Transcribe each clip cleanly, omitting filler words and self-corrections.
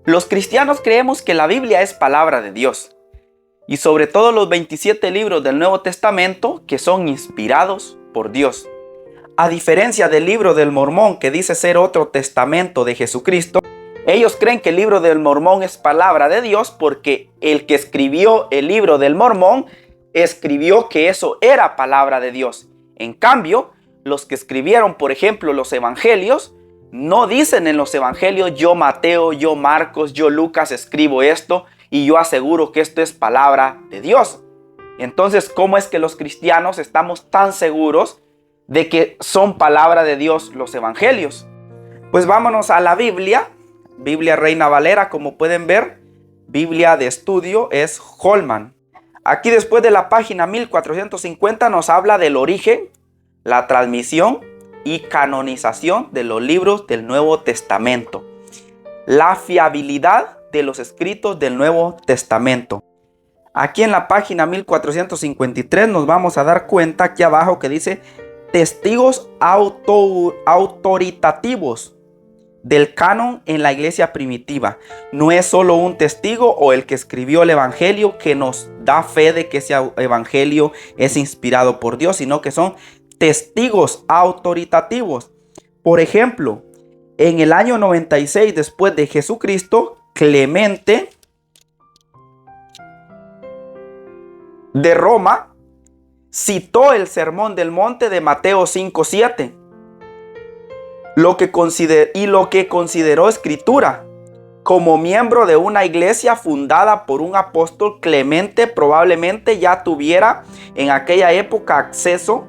Los cristianos creemos que la Biblia es palabra de Dios, y sobre todo los 27 libros del Nuevo Testamento que son inspirados por Dios. A diferencia del libro del Mormón, que dice ser otro testamento de Jesucristo, ellos creen que el libro del Mormón es palabra de Dios porque el que escribió el libro del Mormón escribió que eso era palabra de Dios. En cambio, los que escribieron, por ejemplo, los evangelios, no dicen en los evangelios: yo Mateo, yo Marcos, yo Lucas escribo esto y yo aseguro que esto es palabra de Dios. Entonces, ¿cómo es que los cristianos estamos tan seguros de que son palabra de Dios los evangelios? Pues vámonos a la Biblia. Biblia Reina Valera, como pueden ver. Biblia de estudio es Holman. Aquí después de la página 1450 nos habla del origen, la transmisión y canonización de los libros del Nuevo Testamento. La fiabilidad de los escritos del Nuevo Testamento. Aquí en la página 1453 nos vamos a dar cuenta aquí abajo que dice testigos autoritativos del canon en la iglesia primitiva. No es solo un testigo o el que escribió el evangelio que nos da fe de que ese evangelio es inspirado por Dios, sino que son testigos autoritativos. Por ejemplo, en el año 96 después de Jesucristo, Clemente de Roma citó el Sermón del Monte de Mateo 5:7. Lo que consideró escritura. Como miembro de una iglesia fundada por un apóstol, Clemente probablemente ya tuviera en aquella época acceso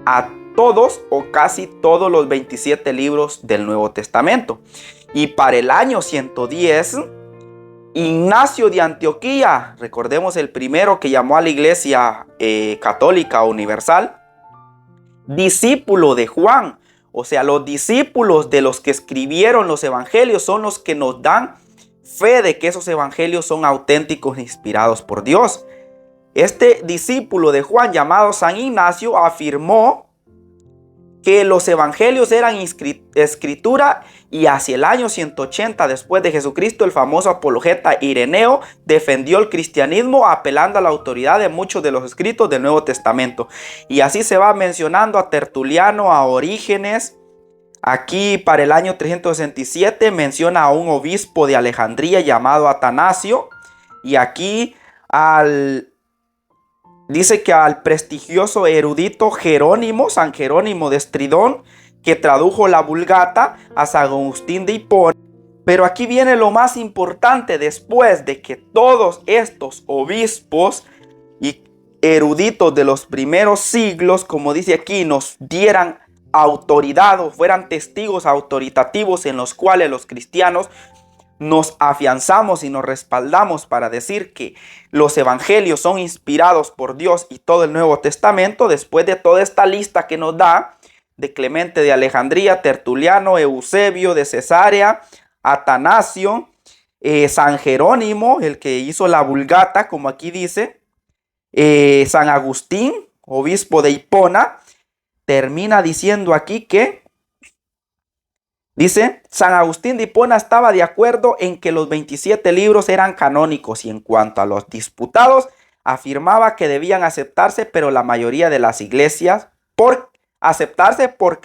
a todos o casi todos los 27 libros del Nuevo Testamento. Y para el año 110, Ignacio de Antioquía, recordemos el primero que llamó a la iglesia católica universal, discípulo de Juan. O sea, los discípulos de los que escribieron los evangelios son los que nos dan fe de que esos evangelios son auténticos e inspirados por Dios. Este discípulo de Juan, llamado San Ignacio, afirmó que los evangelios eran escritura, y hacia el año 180 después de Jesucristo, el famoso apologeta Ireneo defendió el cristianismo apelando a la autoridad de muchos de los escritos del Nuevo Testamento. Y así se va mencionando a Tertuliano, a Orígenes. Aquí para el año 367 menciona a un obispo de Alejandría llamado Atanasio. Y aquí dice que al prestigioso erudito Jerónimo, San Jerónimo de Estridón, que tradujo la Vulgata, a San Agustín de Hipona. Pero aquí viene lo más importante: después de que todos estos obispos y eruditos de los primeros siglos, como dice aquí, nos dieran autoridad o fueran testigos autoritativos en los cuales los cristianos nos afianzamos y nos respaldamos para decir que los evangelios son inspirados por Dios y todo el Nuevo Testamento. Después de toda esta lista que nos da de Clemente de Alejandría, Tertuliano, Eusebio de Cesarea, Atanasio, San Jerónimo, el que hizo la Vulgata, como aquí dice, San Agustín, obispo de Hipona, termina diciendo aquí que dice: San Agustín de Hipona estaba de acuerdo en que los 27 libros eran canónicos, y en cuanto a los disputados, afirmaba que debían aceptarse, pero la mayoría de las iglesias, porque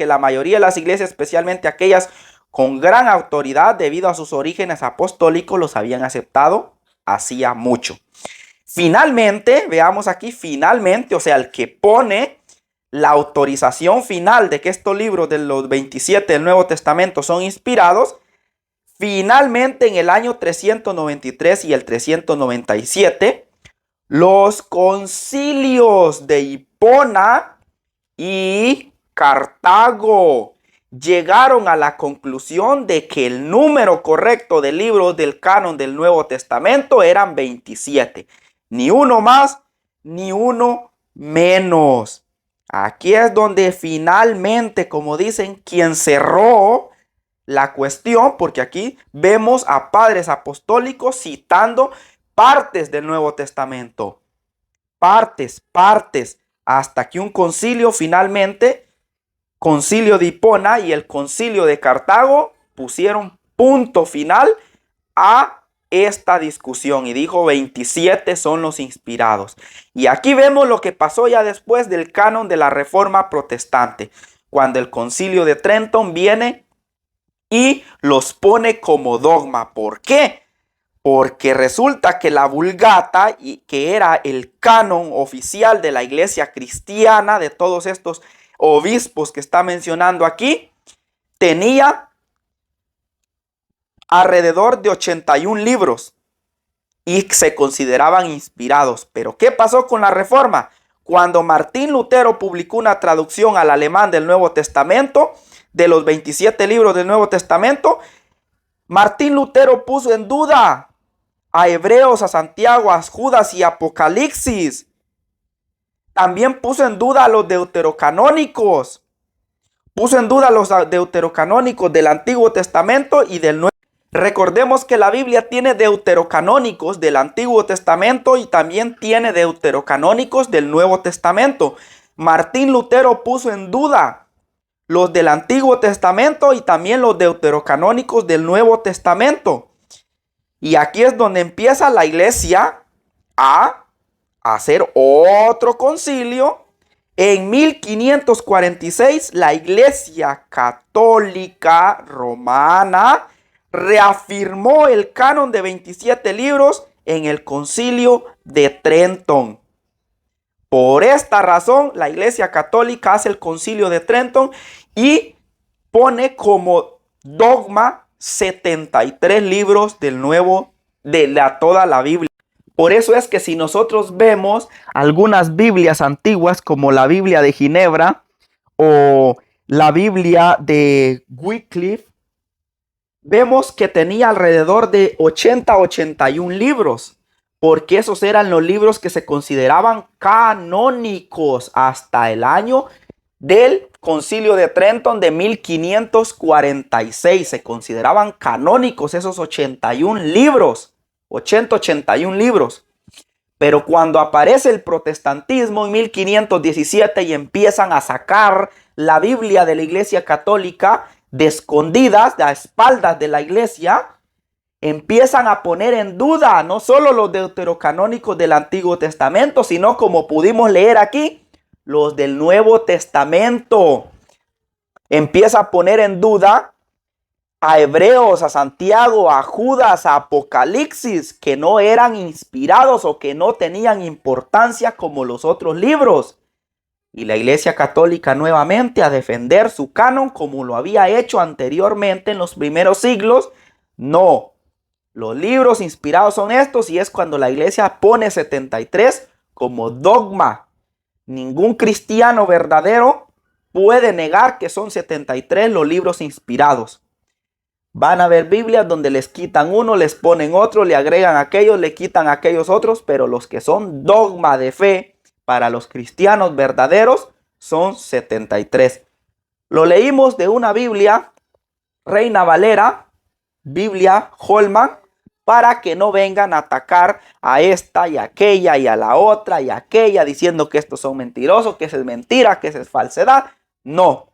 la mayoría de las iglesias, especialmente aquellas con gran autoridad debido a sus orígenes apostólicos, los habían aceptado hacía mucho. Finalmente, veamos aquí, finalmente, o sea, el que pone la autorización final de que estos libros de los 27 del Nuevo Testamento son inspirados, finalmente en el año 393 y el 397, los concilios de Hipona y Cartago llegaron a la conclusión de que el número correcto de libros del canon del Nuevo Testamento eran 27. Ni uno más, ni uno menos. Aquí es donde finalmente, como dicen, quien cerró la cuestión, porque aquí vemos a padres apostólicos citando partes del Nuevo Testamento. Partes, hasta que un concilio finalmente, concilio de Hipona y el concilio de Cartago, pusieron punto final a esta discusión y dijo 27 son los inspirados. Y aquí vemos lo que pasó ya después del canon de la Reforma Protestante, cuando el Concilio de Trenton viene y los pone como dogma. ¿Por qué? Porque resulta que la Vulgata, que era el canon oficial de la iglesia cristiana, de todos estos obispos que está mencionando aquí, tenía alrededor de 81 libros y se consideraban inspirados. Pero ¿qué pasó con la Reforma? Cuando Martín Lutero publicó una traducción al alemán del Nuevo Testamento, de los 27 libros del Nuevo Testamento, Martín Lutero puso en duda a Hebreos, a Santiago, a Judas y Apocalipsis. También puso en duda a los deuterocanónicos. Puso en duda a los deuterocanónicos del Antiguo Testamento y del Nuevo. Recordemos que la Biblia tiene deuterocanónicos del Antiguo Testamento y también tiene deuterocanónicos del Nuevo Testamento. Martín Lutero puso en duda los del Antiguo Testamento y también los deuterocanónicos del Nuevo Testamento. Y aquí es donde empieza la iglesia a hacer otro concilio. En 1546, la Iglesia Católica Romana reafirmó el canon de 27 libros en el Concilio de Trenton. Por esta razón, la Iglesia Católica hace el Concilio de Trenton y pone como dogma 73 libros del Nuevo, toda la Biblia. Por eso es que si nosotros vemos algunas Biblias antiguas como la Biblia de Ginebra o la Biblia de Wycliffe, vemos que tenía alrededor de 81 libros, porque esos eran los libros que se consideraban canónicos hasta el año del Concilio de Trenton de 1546. Se consideraban canónicos esos 81 libros. 81 libros. Pero cuando aparece el protestantismo en 1517 y empiezan a sacar la Biblia de la Iglesia Católica de escondidas, a espaldas de la iglesia, empiezan a poner en duda no solo los deuterocanónicos del Antiguo Testamento, sino, como pudimos leer aquí, los del Nuevo Testamento. Empieza a poner en duda a Hebreos, a Santiago, a Judas, a Apocalipsis, que no eran inspirados o que no tenían importancia como los otros libros. Y la Iglesia Católica nuevamente a defender su canon como lo había hecho anteriormente en los primeros siglos. No, los libros inspirados son estos, y es cuando la Iglesia pone 73 como dogma. Ningún cristiano verdadero puede negar que son 73 los libros inspirados. Van a haber Biblias donde les quitan uno, les ponen otro, le agregan aquellos, le quitan aquellos otros, pero los que son dogma de fe para los cristianos verdaderos son 73. Lo leímos de una Biblia Reina Valera, Biblia Holman, para que no vengan a atacar a esta y a aquella y a la otra y a aquella diciendo que estos son mentirosos, que eso es mentira, que eso es falsedad. No.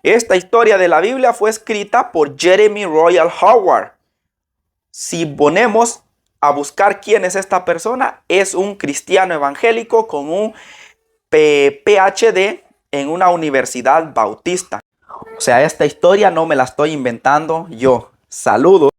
Esta historia de la Biblia fue escrita por Jeremy Royal Howard. Si ponemos a buscar quién es esta persona, es un cristiano evangélico con un PhD en una universidad bautista. O sea, esta historia no me la estoy inventando yo. Saludos.